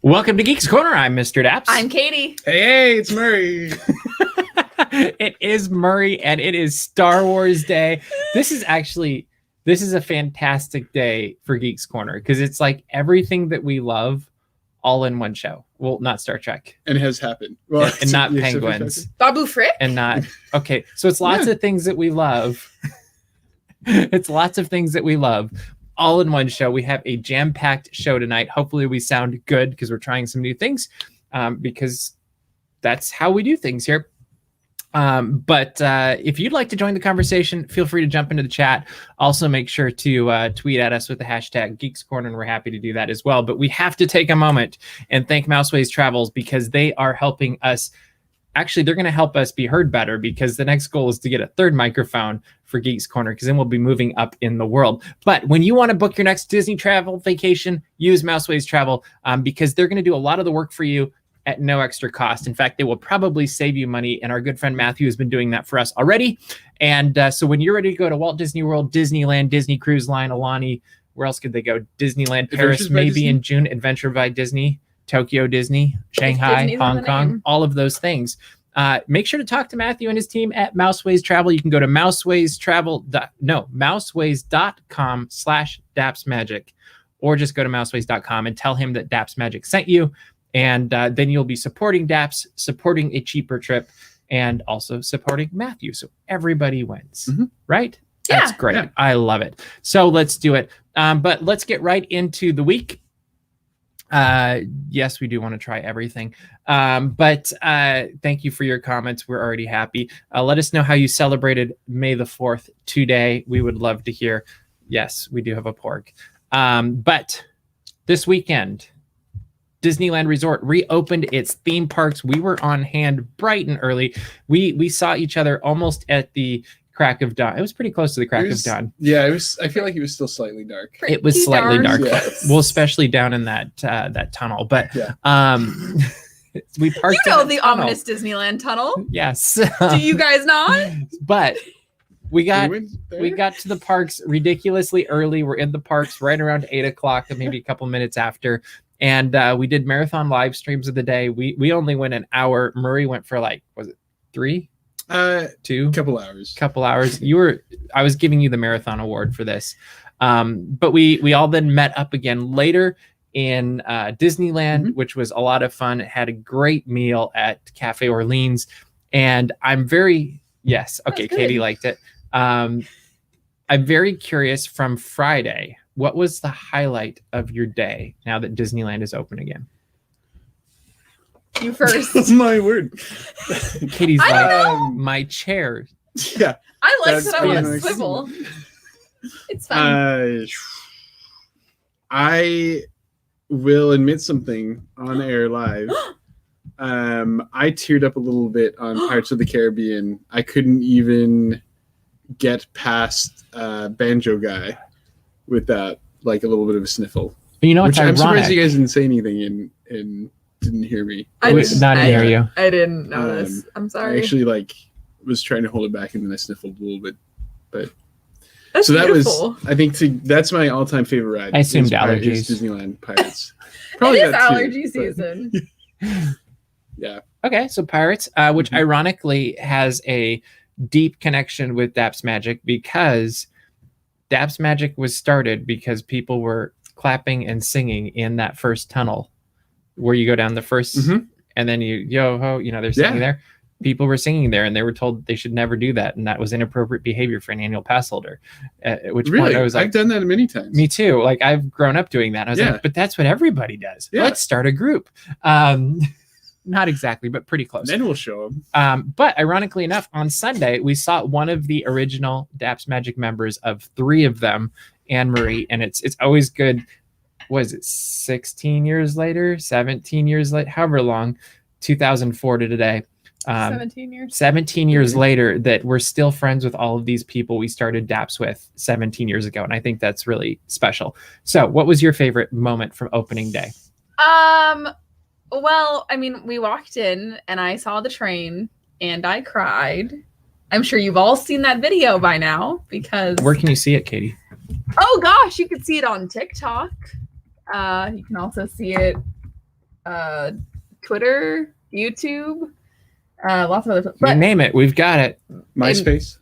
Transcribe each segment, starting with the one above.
Welcome to Geeks Corner. I'm Mr. Daps. I'm Katie. Hey, it's Murray. It is Murray, and it is Star Wars Day. This is a fantastic day for Geeks Corner because it's like everything that we love all in one show. Well, not Star Trek. And has happened. Well, and not penguins. Babu Frick? And not... Okay, so it's lots of things that we love. It's lots of things that we love all in one show. We have a jam-packed show tonight. Hopefully we sound good because we're trying some new things because that's how we do things here. But if you'd like to join the conversation, feel free to jump into the chat. Also, make sure to tweet at us with the hashtag Geeks Corner, and we're happy to do that as well. But we have to take a moment and thank Mouseways Travels because they are helping us. Actually, they're going to help us be heard better because the next goal is to get a third microphone for Geeks Corner because then we'll be moving up in the world. But when you want to book your next Disney travel vacation, use Mouseways Travel because they're going to do a lot of the work for you at no extra cost. In fact, they will probably save you money. And our good friend Matthew has been doing that for us already. And so when you're ready to go to Walt Disney World, Disneyland, Disney Cruise Line, Alani, where else could they go? Disneyland, Paris, maybe in June, Adventure by Disney, Tokyo Disney, Shanghai, Hong Kong, all of those things. Make sure to talk to Matthew and his team at Mouseways Travel. You can go to mouseways.com/DapsMagic, or just go to mouseways.com and tell him that Daps Magic sent you. And then you'll be supporting Daps, supporting a cheaper trip, and also supporting Matthew. So everybody wins, right? Yeah. That's great. Yeah. I love it. So let's do it. But let's get right into the week. Yes, we do want to try everything. But thank you for your comments. We're already happy. Let us know how you celebrated May the 4th today. We would love to hear. Yes, we do have a pork. But this weekend, Disneyland Resort reopened its theme parks. We were on hand bright and early. We saw each other almost at the crack of dawn. It was pretty close to the crack of dawn. Yeah, it was. I feel like it was still slightly dark. It was slightly dark. Yes. Well, especially down in that tunnel. But we parked. You know the ominous Disneyland tunnel. Yes. Do you guys not? But we got to the parks ridiculously early. We're in the parks right around 8 o'clock, maybe a couple minutes after. And we did marathon live streams of the day. We only went an hour. Murray went for was it 3? 2? Couple hours. I was giving you the marathon award for this. But we all then met up again later in Disneyland, which was a lot of fun. Had a great meal at Cafe Orleans. And I'm very, yes. Okay. Katie liked it. I'm very curious from Friday. What was the highlight of your day now that Disneyland is open again? You first. My word. Katie's my chair. Yeah. I like that I'm on a swivel. It's fun. I will admit something on air live. I teared up a little bit on Pirates of the Caribbean. I couldn't even get past Banjo Guy without a little bit of a sniffle. You know what's I'm ironic? surprised you guys didn't say anything and didn't hear me. I didn't hear you. I didn't notice. I'm sorry. I actually was trying to hold it back and then I sniffled a little bit. But that's so beautiful. That was, I think, that's my all-time favorite ride. I assumed allergies. Disneyland Pirates. Probably it is allergy season. Yeah. Okay, so Pirates, which ironically has a deep connection with Daps Magic because Daps Magic was started because people were clapping and singing in that first tunnel where you go down the first and then you yo-ho, they're singing there. People were singing there and they were told they should never do that. And that was inappropriate behavior for an annual pass holder. At which point I was like, I've done that many times. Me too. I've grown up doing that. I was like, but that's what everybody does. Yeah. Let's start a group. Not exactly, but pretty close. Then we'll show them. But ironically enough, on Sunday, we saw one of the original Daps Magic members of 3 of them, Anne Marie. And it's always good. Was it 16 years later, 17 years later, however long, 2004 to today. 17 years. 17 years later that we're still friends with all of these people we started Daps with 17 years ago. And I think that's really special. So what was your favorite moment from opening day? Well, I mean, we walked in and I saw the train and I cried. I'm sure you've all seen that video by now because... Where can you see it, Katie? Oh, gosh, you can see it on TikTok. You can also see it Twitter, YouTube, lots of other. You But name it, we've got it. MySpace.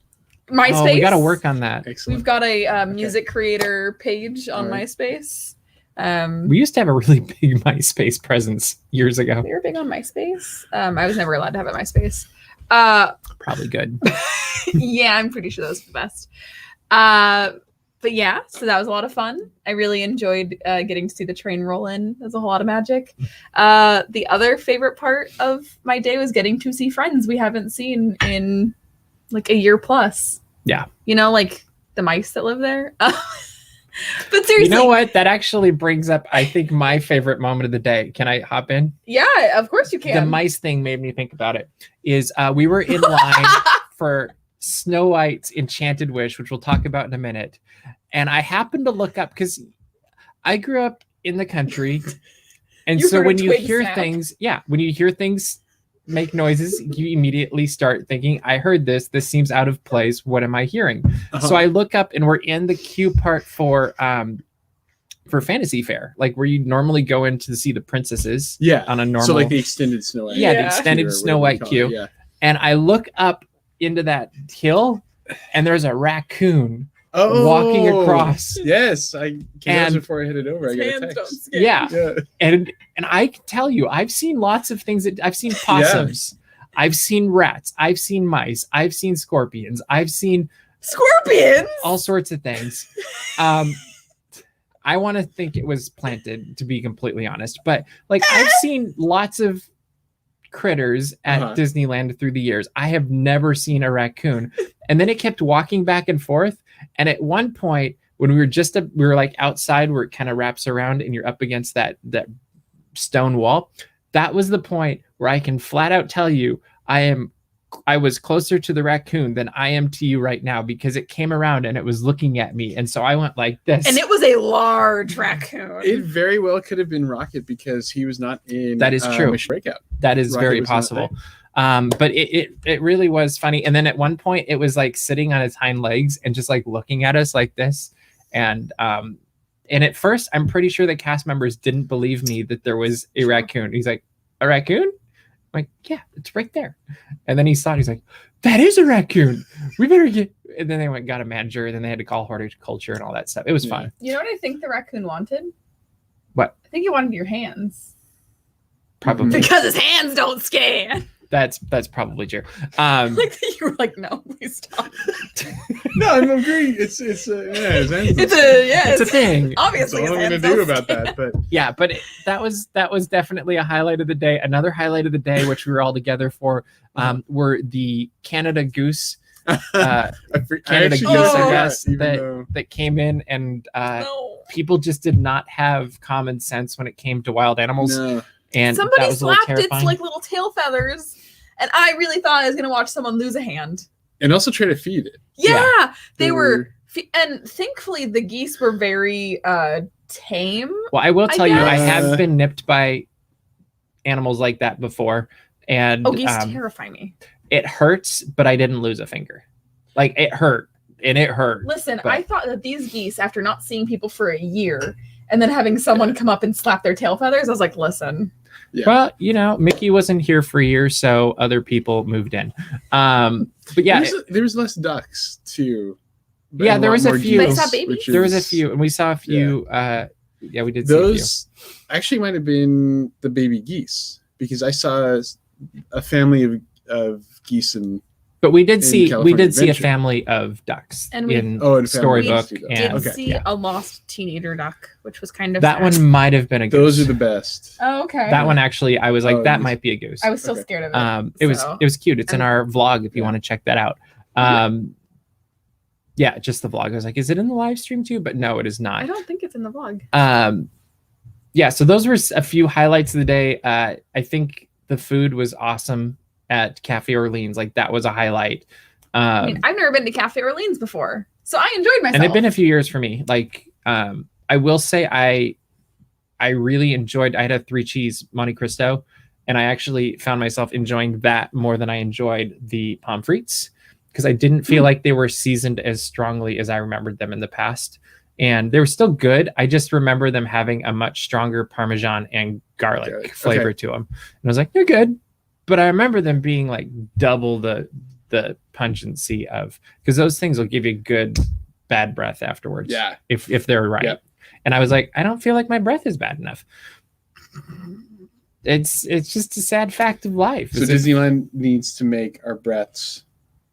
MySpace. Oh, we got to work on that. Excellent. We've got a music creator page on Alright. MySpace. We used to have a really big MySpace presence years ago. We were big on MySpace. I was never allowed to have a MySpace. Probably good. Yeah, I'm pretty sure that was the best. But yeah, so that was a lot of fun. I really enjoyed getting to see the train roll in. There's a whole lot of magic. The other favorite part of my day was getting to see friends we haven't seen in like a year plus. Yeah. You know, like the mice that live there. But seriously. You know what? That actually brings up, I think, my favorite moment of the day. Can I hop in? Yeah, of course you can. The mice thing made me think about it. Is we were in line for Snow White's Enchanted Wish, which we'll talk about in a minute. And I happened to look up because I grew up in the country. And You so heard a when you twig hear snap. things, when you hear things make noises, you immediately start thinking, I heard this. This seems out of place. What am I hearing? So I look up and we're in the queue part for Fantasy Fair, like where you normally go in to see the princesses Yeah. on a normal. So like the extended Snow White. Yeah, the Yeah. extended queue or Snow whatever you White call queue. it, Yeah. And I look up into that hill and there's a raccoon Oh, walking across. Yes, I And- before I headed over. I got a Hands don't text. scare. Yeah. Yeah. And I can tell you, I've seen lots of things I've seen possums, I've seen rats, I've seen mice, I've seen scorpions, I've seen Scorpions. all sorts of things. I want to think it was planted, to be completely honest, but like I've seen lots of critters at Disneyland through the years. I have never seen a raccoon. And then it kept walking back and forth. And at one point, when we were like outside where it kind of wraps around and you're up against that stone wall, that was the point where I can flat out tell you I was closer to the raccoon than I am to you right now, because it came around and it was looking at me. And so I went like this. And it was a large raccoon. It very well could have been Rocket because he was not in That is true. Mission Breakout. That is Rocket very was not possible. But it really was funny. And then at one point it was like sitting on its hind legs and just like looking at us like this. And at first I'm pretty sure the cast members didn't believe me that there was a raccoon. He's like, a raccoon? I'm like, yeah, it's right there. And then he saw it. He's like, that is a raccoon. We better get. And then they got a manager, and then they had to call horticulture and all that stuff. It was fun. You know what I think the raccoon wanted? What? I think he wanted your hands. Probably. Because his hands don't scan. That's probably true. Like you were like, no, please stop. No, I'm agreeing. It's It's a thing. That's Obviously, all I'm his gonna hands do don't about scan. that. But Yeah, but that was definitely a highlight of the day. Another highlight of the day, which we were all together for, were the Canada Goose, Canada Geese, I guess, that came in, and No. people just did not have common sense when it came to wild animals, no. and that Somebody was a little slapped its terrifying. like little tail feathers, and I really thought I was gonna watch someone lose a hand. And also try to feed it. Yeah, they They were, were- and thankfully the geese were very tame. Well, I will tell you, I guess. have been nipped by animals like that before, and Oh, geese terrify me. it hurts, but I didn't lose a finger. Like it hurt, and it hurt. Listen, but- I thought that these geese, after not seeing people for a year, and then having someone come up and slap their tail feathers, I was like, listen. Yeah. Well, you know, Mickey wasn't here for a year, so other people moved in. But yeah, There was less ducks too. Yeah, there was a more few. geese, They saw babies? which there was a is- few, and we saw a few. Yeah, we did see a few. Those actually might have been the baby geese because I saw a family of geese and But we did in see California a Adventure. family of ducks And we- in Oh, and Storybook, family of Did and Okay, see yeah. a lost teenager duck, which was kind of that sad. one might have been a goose. those are the best. Oh, okay. That one actually, I was like, Oh, that yes. might be a goose. I was still Okay. scared of it. It was so. cute. It's in And- our vlog if you Yeah. want to check that out. Yeah, just the vlog. I was like, is it in the live stream too? But no, it is not. I don't think it's in the vlog. Yeah, so those were a few highlights of the day. I think the food was awesome at Cafe Orleans. Like that was a highlight. I mean, I've never been to Cafe Orleans before, so I enjoyed myself. And it'd been a few years for me. Like I will say I really enjoyed, I had a 3 cheese Monte Cristo, and I actually found myself enjoying that more than I enjoyed the pommes frites, because I didn't feel like they were seasoned as strongly as I remembered them in the past. and they were still good. I just remember them having a much stronger Parmesan and garlic flavor to them. And I was like, they're good. But I remember them being like double the pungency of, because those things will give you good bad breath afterwards. Yeah. If they're right. Yep. And I was like, I don't feel like my breath is bad enough. It's just a sad fact of life. So Disneyland needs to make our breaths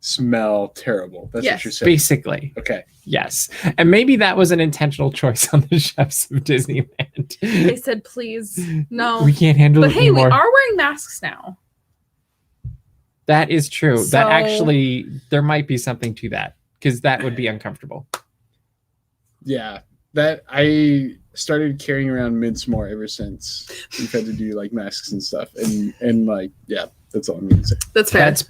smell terrible. That's what you're saying. Basically. Okay. Yes. And maybe that was an intentional choice on the chefs of Disneyland. They said, please, no. We can't handle it anymore. But hey, we are wearing masks now. That is true. So... that actually, there might be something to that, because that would be uncomfortable. Yeah. That I started carrying around mints more ever since we've had to do like masks and stuff. And like, yeah, that's all I'm going to say. That's fair. That's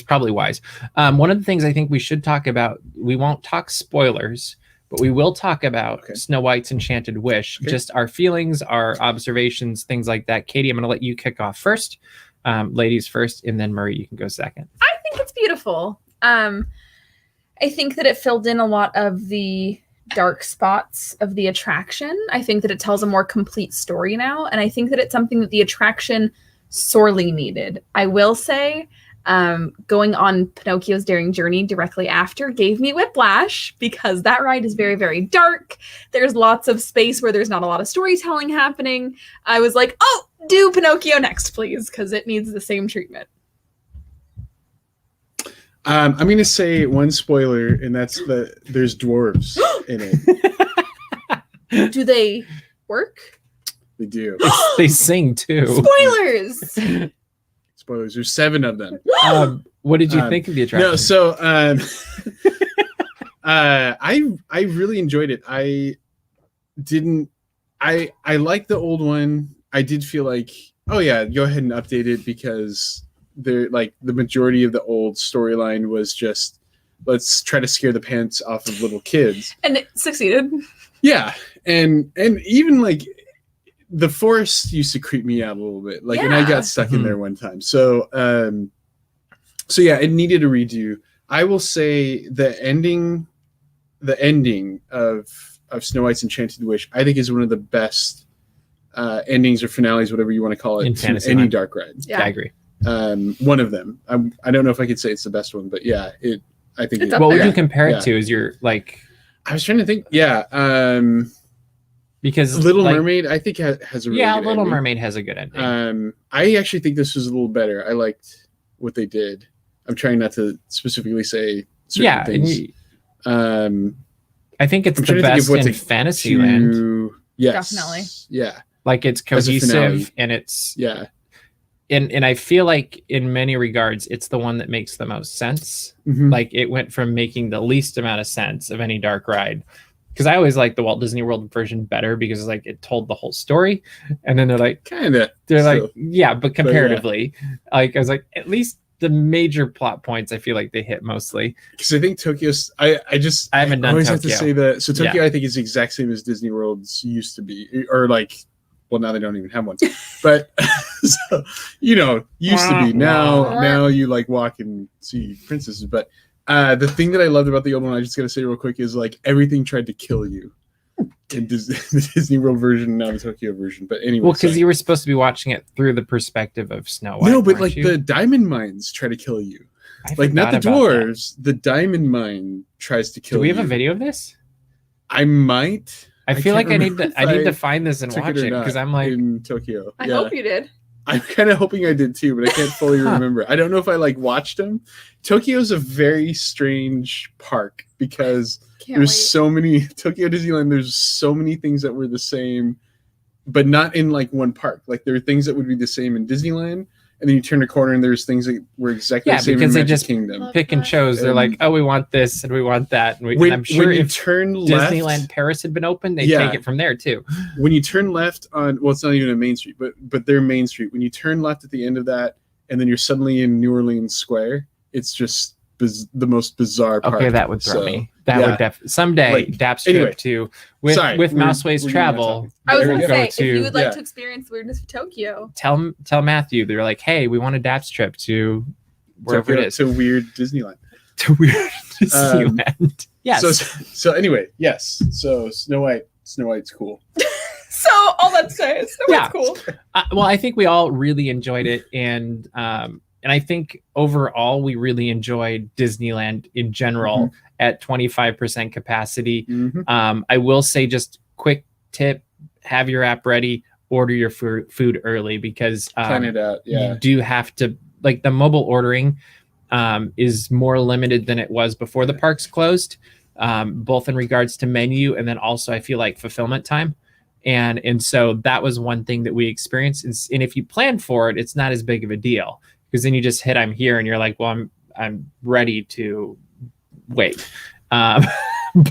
probably wise. One of the things I think we should talk about, we won't talk spoilers, but we will talk about Snow White's Enchanted Wish, just our feelings, our observations, things like that. Katie, I'm going to let you kick off first. Ladies first, and then Murray, you can go second. I think it's beautiful. I think that it filled in a lot of the dark spots of the attraction. I think that it tells a more complete story now, and I think that it's something that the attraction sorely needed. I will say, going on Pinocchio's Daring Journey directly after gave me whiplash, because that ride is very, very dark. There's lots of space where there's not a lot of storytelling happening. I was like, oh, do Pinocchio next, please, because it needs the same treatment. I'm going to say one spoiler, and that's there's dwarves in it. Do they work? They do. They sing too. Spoilers! Spoilers. There's 7 of them. What did you think of the attraction? No, so I really enjoyed it. I liked the old one. I did feel like, oh yeah, go ahead and update it, because they're like the majority of the old storyline was just, let's try to scare the pants off of little kids. And it succeeded. Yeah. And even like the forest used to creep me out a little bit. Like, and I got stuck in there one time. So yeah, it needed a redo. I will say the ending of Snow White's Enchanted Wish, I think, is one of the best endings or finales, whatever you want to call it, to any dark ride. Yeah, I agree. One of them. I don't know if I could say it's the best one, but yeah, I think. What would you compare it to? Is your like? I was trying to think. Yeah, because Little Mermaid, I think has a really good Little ending. Mermaid has a good ending. I actually think this was a little better. I liked what they did. I'm trying not to specifically say certain things. I think it's the best in Fantasyland. Yes, definitely. Yeah, like it's cohesive and it's and I feel like in many regards it's the one that makes the most sense. Mm-hmm. Like it went from making the least amount of sense of any dark ride, because I always like the Walt Disney World version better because like it told the whole story, and then they're like but comparatively, like I was like, at least the major plot points I feel like they hit mostly. Because I think Tokyo's I haven't done always Tokyo. have to say that. So Tokyo I think is the exact same as Disney World's used to be, or like, well, now they don't even have one, but so, used to be. Now you like walk and see princesses. But the thing that I loved about the old one, I just gotta say real quick, is like everything tried to kill you in the Disney World version, now the Tokyo version. But anyway, because you were supposed to be watching it through the perspective of Snow White. No, but like the diamond mines try to kill you. Like not the dwarves, the diamond mine tries to kill you. Do we have a video of this? I might. I feel like I need to find this and watch it, because I'm like in Tokyo. I hope you did. I'm kind of hoping I did too, but I can't fully remember. I don't know if I like watched them. Tokyo's a very strange park because so many Tokyo Disneyland. There's so many things that were the same, but not in like one park. Like there are things that would be the same in Disneyland, and then you turn a corner and there's things that were exactly the same in Magic Kingdom. Pick and chose. They're like, oh, we want this and we want that. And, and I'm sure if Disneyland Paris had been open, they'd take it from there too. When you turn left on, well, it's not even a main street, but they're Main Street. When you turn left at the end of that, and then you're suddenly in New Orleans Square, it's just the most bizarre park. Okay, that would throw me. That would definitely someday. Like, DAP's trip to with Mouseway's Travel. I was going to say, if you would like to experience the weirdness of Tokyo, tell Matthew. They're like, hey, we want a DAP's trip to wherever it is. To weird Disneyland. to weird Disneyland. Yes. So anyway, yes. So Snow White's cool. So all that to say is Snow White's cool. Well, I think we all really enjoyed it, and I think overall we really enjoyed Disneyland in general at 25% capacity. I will say, just quick tip: have your app ready, order your food early, because Plan it out. Yeah. you do have to, like, the mobile ordering is more limited than it was before the parks closed, both in regards to menu and then also I feel like fulfillment time. And so that was one thing that we experienced. And if you plan for it, it's not as big of a deal, because then you just hit I'm here and you're like, well, I'm ready to wait. But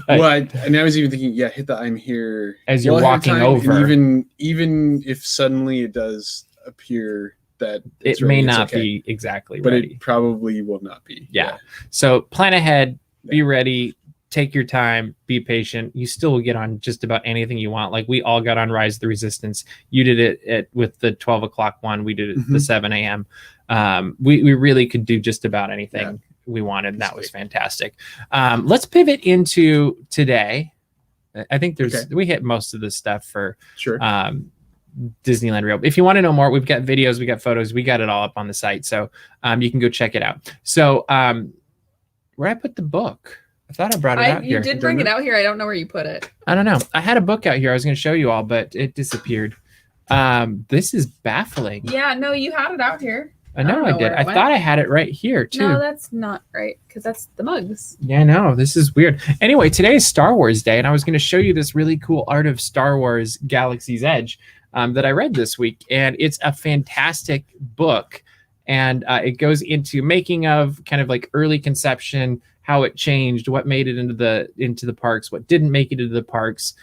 and I was even thinking, hit the I'm here as you're walking over. Even if suddenly it does appear that it may not be exactly but ready. It probably will not be. Yeah. So plan ahead, be ready, take your time, be patient. You still will get on just about anything you want. Like, we all got on Rise of the Resistance. You did it with the 12 o'clock one. We did it at the 7 a.m. We really could do just about anything we wanted. That was fantastic. Let's pivot into today. I think we hit most of the stuff for sure. Disneyland Reopening. If you want to know more, we've got videos, we got photos, we got it all up on the site. So you can go check it out. So where I put the book? I thought I brought it out here. You did bring it out here. I don't know where you put it. I don't know. I had a book out here. I was going to show you all, but it disappeared. This is baffling. Yeah, no, you had it out here. I know I did. I thought I had it right here, too. No, that's not right, because that's the mugs. Yeah, I know. This is weird. Anyway, today is Star Wars Day, and I was going to show you this really cool Art of Star Wars Galaxy's Edge that I read this week, and it's a fantastic book. And it goes into making of, kind of like early conception, how it changed, what made it into the parks, what didn't make it into the parks,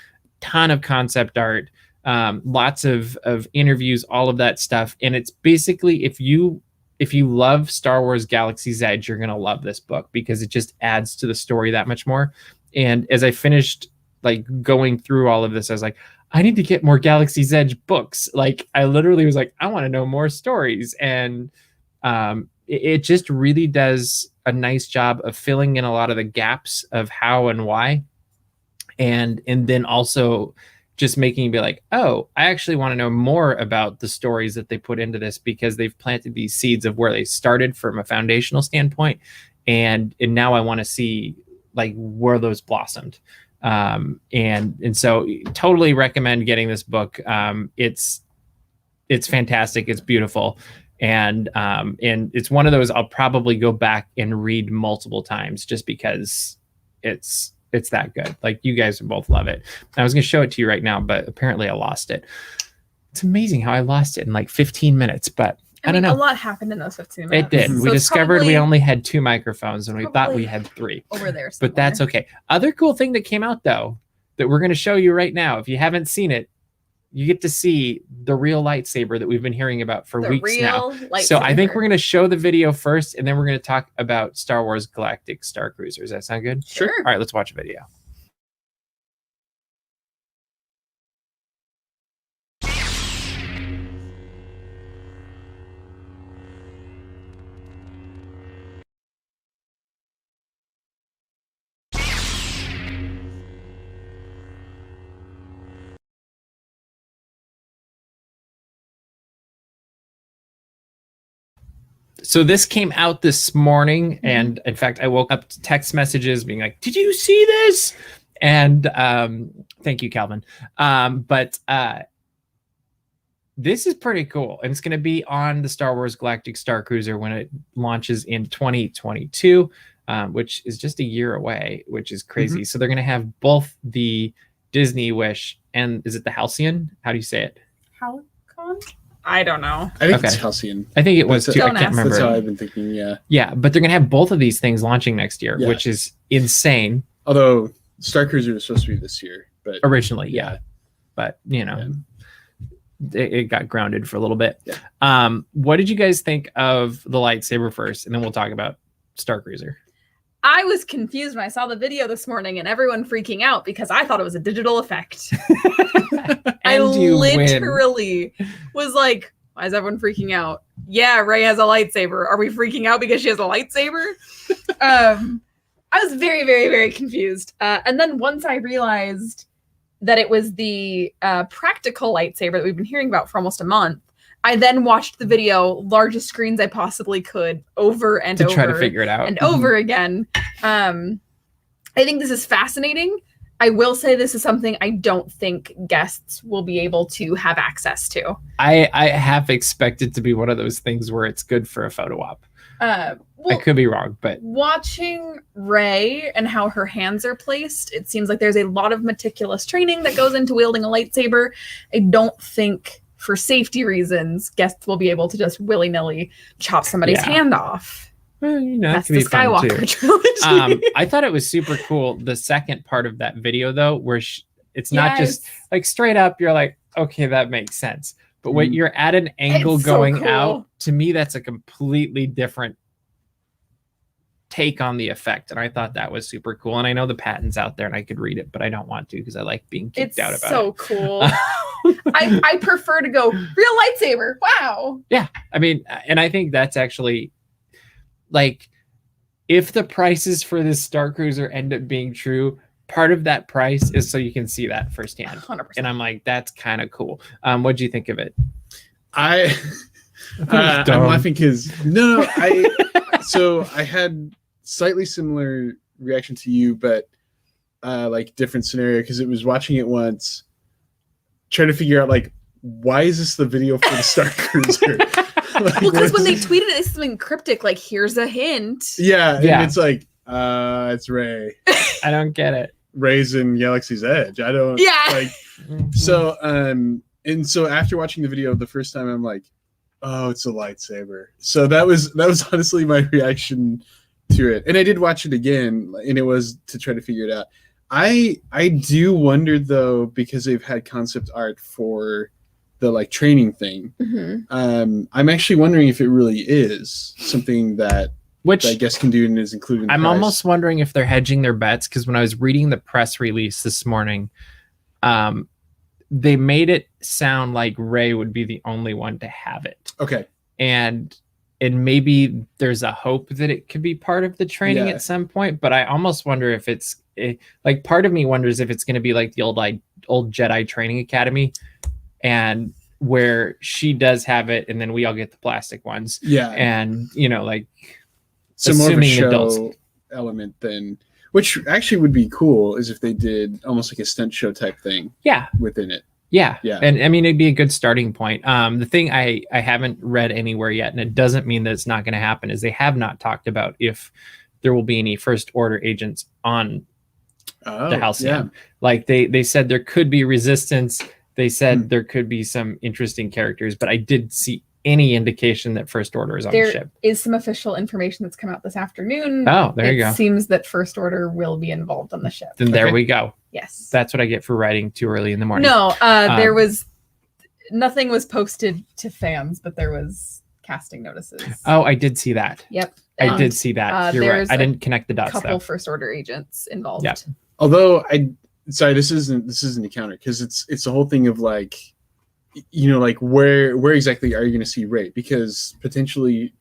ton of concept art, lots of interviews, all of that stuff. And it's basically, if you love Star Wars Galaxy's Edge, you're going to love this book, because it just adds to the story that much more. And as I finished like going through all of this, I was like, I need to get more Galaxy's Edge books. Like, I literally was like, I want to know more stories. And it just really does a nice job of filling in a lot of the gaps of how and why. And then also just making you be like, oh, I actually want to know more about the stories that they put into this, because they've planted these seeds of where they started from a foundational standpoint. And now I want to see like where those blossomed. And so totally recommend getting this book. It's fantastic. It's beautiful. And it's one of those I'll probably go back and read multiple times, just because it's that good. Like, you guys both love it. I was going to show it to you right now, but apparently I lost it. It's amazing how I lost it in like 15 minutes, but I don't know. A lot happened in those 15 minutes. It did. So we discovered we only had 2 microphones, and we thought we had 3. Over there somewhere. But that's okay. Other cool thing that came out, though, that we're going to show you right now. If you haven't seen it, you get to see the real lightsaber that we've been hearing about for weeks now. So I think we're going to show the video first, and then we're going to talk about Star Wars Galactic Star Cruiser. Does that sound good? Sure. All right, let's watch a video. So this came out this morning, and in fact, I woke up to text messages being like, "Did you see this?" And thank you, Calvin. But this is pretty cool, and it's going to be on the Star Wars Galactic Star Cruiser when it launches in 2022, which is just a year away, which is crazy. So they're going to have both the Disney Wish and, is it the Halcyon? How do you say it? Halcyon? I don't know. I think it's Halcyon. I think it was too. I can't remember. That's how I've been thinking. Yeah. Yeah, but they're gonna have both of these things launching next year, which is insane. Although Star Cruiser was supposed to be this year, but originally, yeah. But it got grounded for a little bit. Yeah. What did you guys think of the lightsaber first, and then we'll talk about Star Cruiser? I was confused when I saw the video this morning and everyone freaking out because I thought it was a digital effect. I literally was like, Why is everyone freaking out? Yeah, Rey has a lightsaber. Are we freaking out because she has a lightsaber? I was very, very, very confused. And then once I realized that it was the practical lightsaber that we've been hearing about for almost a month, I then watched the video, largest screens I possibly could, over and over. To try to figure it out. And over again. I think this is fascinating. I will say this is something I don't think guests will be able to have access to. I have expected to be one of those things where it's good for a photo op. Well, I could be wrong, but watching Rey and how her hands are placed, it seems like there's a lot of meticulous training that goes into wielding a lightsaber. I don't think, for safety reasons, guests will be able to just willy-nilly chop somebody's hand off. Well, you know, that's the Skywalker trilogy. I thought it was super cool. The second part of that video, though, where it's not just like straight up, you're like, okay, that makes sense. But when you're at an angle going out, to me, that's a completely different take on the effect. And I thought that was super cool. And I know the patent's out there and I could read it, but I don't want to because I like being kicked out about it. It's so cool. I prefer to go real lightsaber. Wow. Yeah. I mean, and I think that's actually like, if the prices for this Star Cruiser end up being true, part of that price is so you can see that firsthand. 100%. And I'm like, that's kind of cool. What'd you think of it? I'm laughing because so I had slightly similar reaction to you, but like different scenario, because it was watching it once, trying to figure out like, why is this the video for the Star Cruiser? Like, well, because when they tweeted it, it's something cryptic, like, here's a hint. Yeah. And it's like, it's Rey. I don't get it. Rey's in Galaxy's Edge. I don't like. So and so after watching the video the first time, I'm like, oh, it's a lightsaber. So that was honestly my reaction to it. And I did watch it again, and it was to try to figure it out. I do wonder though, because they've had concept art for the like training thing. I'm actually wondering if it really is something that which I guess can do and is included in the I'm price. almost wondering if they're hedging their bets, because when I was reading the press release this morning, they made it sound like Rey would be the only one to have it. Okay. And maybe there's a hope that it could be part of the training at some point, but I almost wonder if it's like, part of me wonders if it's going to be like the old Jedi Training Academy, and where she does have it and then we all get the plastic ones. Yeah. And you know, like, so more of a show element than, which actually would be cool, is if they did almost like a stunt show type thing. Yeah. Within it. Yeah. And I mean, it'd be a good starting point. The thing I haven't read anywhere yet, and it doesn't mean that it's not going to happen, is they have not talked about if there will be any First Order agents on the Halcyon. Like they said there could be resistance. They said there could be some interesting characters, but I did see any indication that First Order is on the ship. There is some official information that's come out this afternoon. Oh, there you go. It seems that First Order will be involved on the ship. Then there we go. Yes. That's what I get for writing too early in the morning. No, there was nothing was posted to fans, but there was casting notices. Oh, I did see that. Yep. I did see that. You're right. I didn't connect the dots. Couple First Order agents involved. Yeah. Although sorry, this isn't a counter, because it's the whole thing of like, you know, like where exactly are you going to see Rey? Because potentially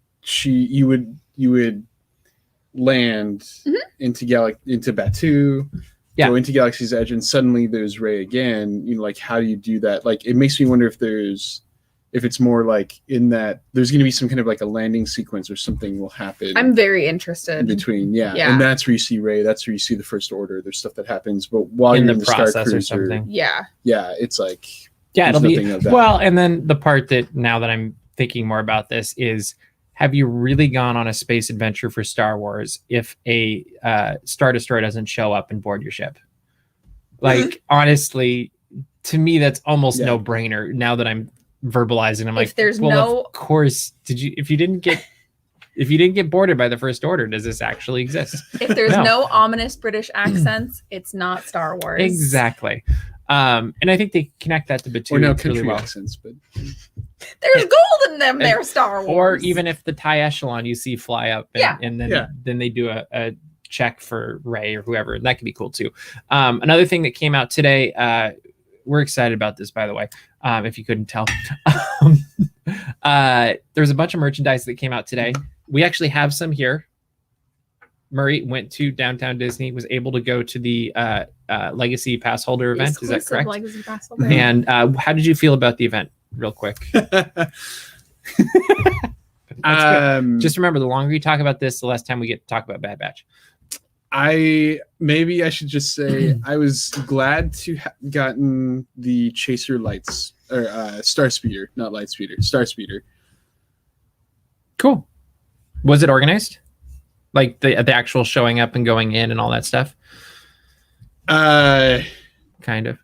you would land into Batuu, go into Galaxy's Edge, and suddenly there's Rey again. You know, like, how do you do that? Like, it makes me wonder if it's more like in that there's going to be some kind of like a landing sequence or something will happen. I'm very interested. In between, and that's where you see Rey. That's where you see the First Order. There's stuff that happens, but while you're in the Star Cruiser, or something. It's like. Yeah, it'll be well. And then the part that, now that I'm thinking more about this, is, have you really gone on a space adventure for Star Wars if a Star Destroyer doesn't show up and board your ship? Like, honestly, to me, that's almost no brainer. Now that I'm verbalizing, I'm like, there's of course, if you didn't get boarded by the First Order, does this actually exist? If there's no ominous British accents, it's not Star Wars. Exactly. And I think they connect that to Batuu. Or no country accents, but there's gold in them. They're Star Wars. Or even if the TIE Echelon you see fly up, and then they do a check for Rey or whoever, that could be cool too. Another thing that came out today, we're excited about this, by the way, if you couldn't tell. There's a bunch of merchandise that came out today. We actually have some here. Murray went to Downtown Disney, was able to go to the Legacy Pass Holder event. Is that correct? Legacy Pass Holder. And how did you feel about the event, real quick? Just remember, the longer you talk about this, the less time we get to talk about Bad Batch. Maybe I should just say I was glad to have gotten the Chaser Lights or Star Speeder, not Light Speeder, Star Speeder. Cool. Was it organized? Like the actual showing up and going in and all that stuff? Kind of.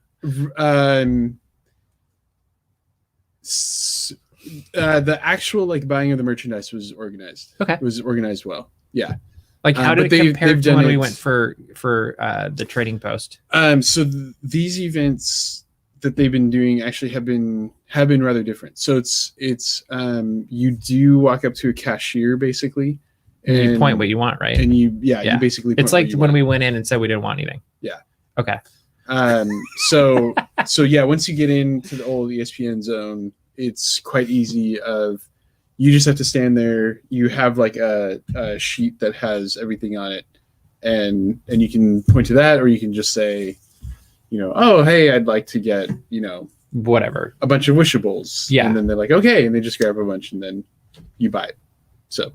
The actual like buying of the merchandise was organized. Okay. It was organized well. Yeah. Like how did it compare to when we went for the trading post? So these events that they've been doing actually have been rather different. So it's you do walk up to a cashier basically. And you point what you want, right? And you basically point it's like when we went in and said we didn't want anything. Yeah. Okay. So yeah, once you get into the old ESPN zone, it's quite easy you just have to stand there. You have like a sheet that has everything on it, and you can point to that, or you can just say, oh, hey, I'd like to get, whatever, a bunch of wishables. Yeah. And then they're like, okay, and they just grab a bunch and then you buy it. So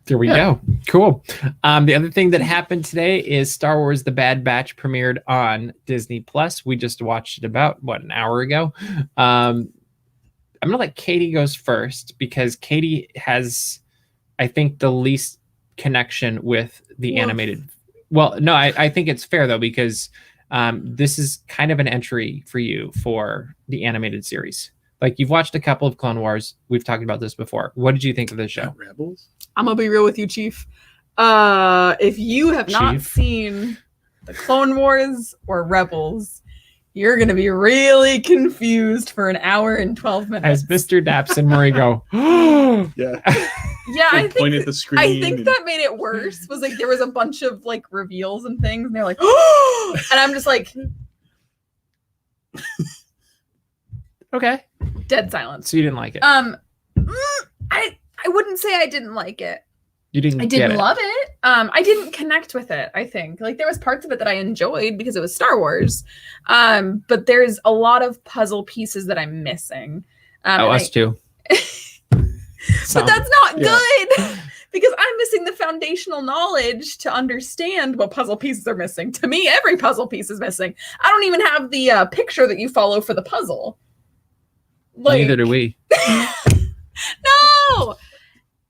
there we go. Cool. The other thing that happened today is Star Wars The Bad Batch premiered on Disney Plus. We just watched it about, an hour ago. I'm going to let Katie goes first because Katie has, I think, the least connection with the animated. Well, no, I think it's fair, though, because this is kind of an entry for you for the animated series. Like, you've watched a couple of Clone Wars. We've talked about this before. What did you think of the show? Rebels? I'm going to be real with you, Chief. If you have not seen the Clone Wars or Rebels, you're going to be really confused for an hour and 12 minutes. As Mr. Daps and Murray go, yeah. Yeah, I point at the screen. I think that made it worse. Was like there was a bunch of like reveals and things, and they're like, oh, and I'm just like, okay, dead silence. So you didn't like it? I wouldn't say I didn't like it. You didn't. I didn't love it. I didn't connect with it. I think like there was parts of it that I enjoyed because it was Star Wars. But there's a lot of puzzle pieces that I'm missing. Us too. But that's not good because I'm missing the foundational knowledge to understand what puzzle pieces are missing. To me, every puzzle piece is missing. I don't even have the picture that you follow for the puzzle. Like, neither do we. No.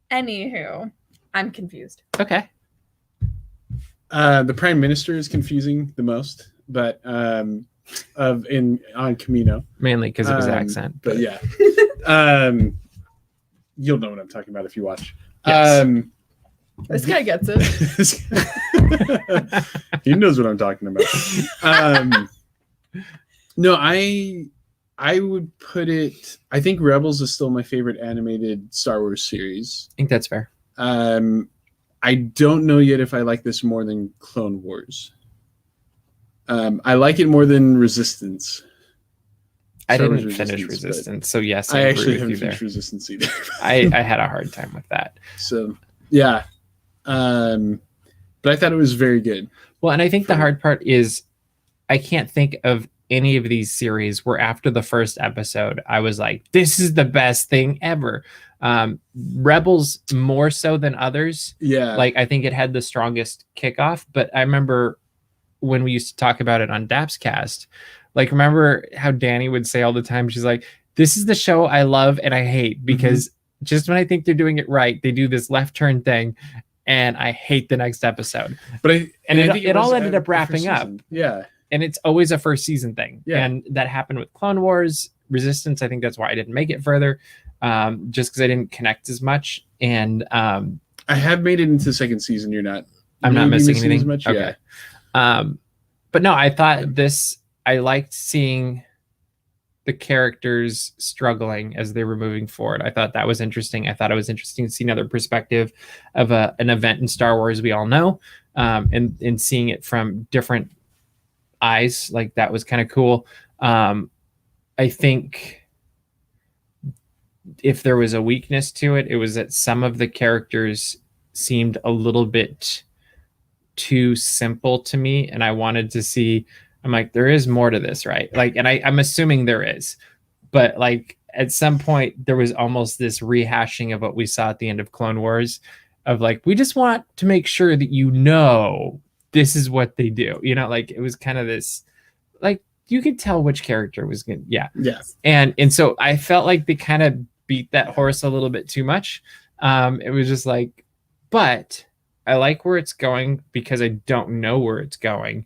Anywho, I'm confused. Okay. The Prime Minister is confusing the most, but on Camino. Mainly because of his accent. But yeah. You'll know what I'm talking about if you watch. Yes. This guy gets it. He knows what I'm talking about. No, I would put it. I think Rebels is still my favorite animated Star Wars series. I think that's fair. I don't know yet if I like this more than Clone Wars. I like it more than Resistance. I didn't finish Resistance, so yes, I actually haven't finished Resistance either. I had a hard time with that. So yeah, but I thought it was very good. Well, and I think the hard part is I can't think of any of these series where after the first episode I was like, this is the best thing ever. Rebels more so than others. Yeah, like I think it had the strongest kickoff, but I remember when we used to talk about it on Daps Cast, like remember how Danny would say all the time, she's like, this is the show I love and I hate because just when I think they're doing it right, they do this left turn thing and I hate the next episode. But it all ended up wrapping up. Yeah. And it's always a first season thing. Yeah. And that happened with Clone Wars, Resistance. I think that's why I didn't make it further. Just because I didn't connect as much. And I have made it into the second season. I'm not missing anything. As much. Okay. Yeah. But no, I thought I liked seeing the characters struggling as they were moving forward. I thought that was interesting. I thought it was interesting to see another perspective of an event in Star Wars we all know, and seeing it from different eyes. Like that was kind of cool. I think if there was a weakness to it, it was that some of the characters seemed a little bit too simple to me, and I wanted to see. I'm like, there is more to this, right? Like, and I'm assuming there is, but like at some point there was almost this rehashing of what we saw at the end of Clone Wars, of like, we just want to make sure that this is what they do. Like it was kind of this, like you could tell which character was good. Yeah. Yes. And so I felt like they kind of beat that horse a little bit too much. It was just like, but I like where it's going because I don't know where it's going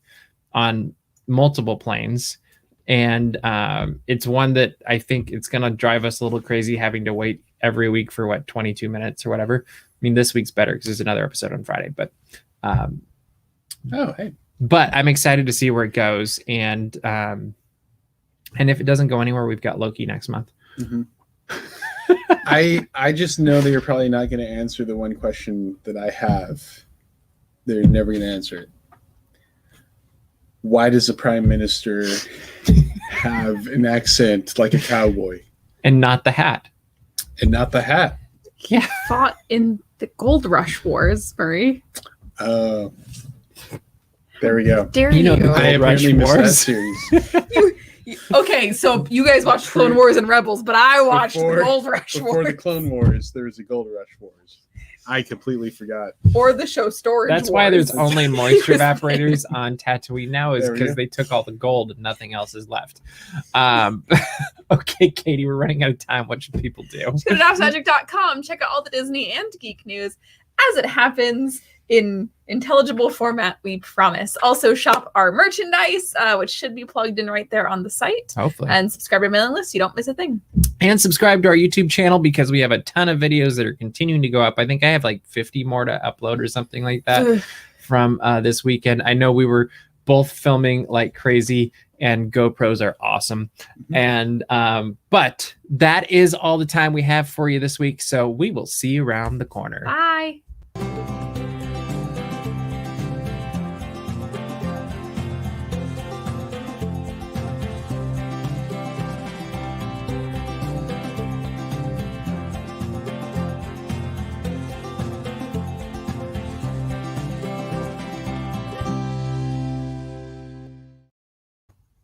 on multiple planes. And it's one that I think it's going to drive us a little crazy having to wait every week for 22 minutes or whatever. I mean, this week's better because there's another episode on Friday, but hey. But I'm excited to see where it goes. And if it doesn't go anywhere, we've got Loki next month. Mm-hmm. I just know that you're probably not going to answer the one question that I have. They're never going to answer it. Why does the Prime Minister have an accent like a cowboy? And not the hat. And not the hat. Yeah. Fought in the Gold Rush Wars, Murray. There we go. Dare you? I apparently missed that series. Okay, so you guys watched Clone Wars and Rebels, but I watched the Gold Rush Wars. Before the Clone Wars, there was a Gold Rush Wars. I completely forgot. Or the show Storage That's Wars. why there's only moisture evaporators on Tatooine now, is because they took all the gold and nothing else is left. Okay, Katie, we're running out of time. What should people do? Go to DocsMagic.com. Check out all the Disney and geek news as it happens in intelligible format, we promise. Also shop our merchandise, which should be plugged in right there on the site. Hopefully. And subscribe to our mailing list so you don't miss a thing. And subscribe to our YouTube channel because we have a ton of videos that are continuing to go up. I think I have like 50 more to upload or something like that from this weekend. I know we were both filming like crazy, and GoPros are awesome. And but that is all the time we have for you this week. So we will see you around the corner. Bye.